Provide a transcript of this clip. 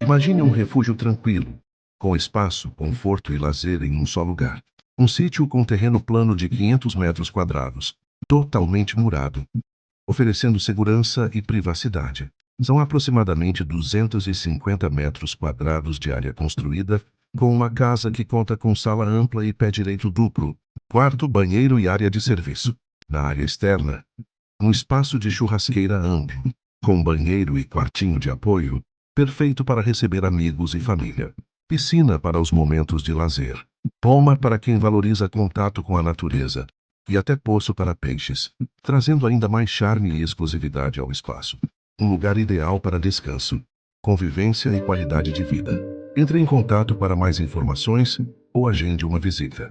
Imagine um refúgio tranquilo, com espaço, conforto e lazer em um só lugar. Um sítio com terreno plano de 500 metros quadrados, totalmente murado, oferecendo segurança e privacidade. São aproximadamente 250 metros quadrados de área construída, com uma casa que conta com sala ampla e pé direito duplo, quarto, banheiro e área de serviço. Na área externa, um espaço de churrasqueira amplo, com banheiro e quartinho de apoio, perfeito para receber amigos e família. Piscina para os momentos de lazer. Poma para quem valoriza contato com a natureza. E até poço para peixes, trazendo ainda mais charme e exclusividade ao espaço. Um lugar ideal para descanso, convivência e qualidade de vida. Entre em contato para mais informações ou agende uma visita.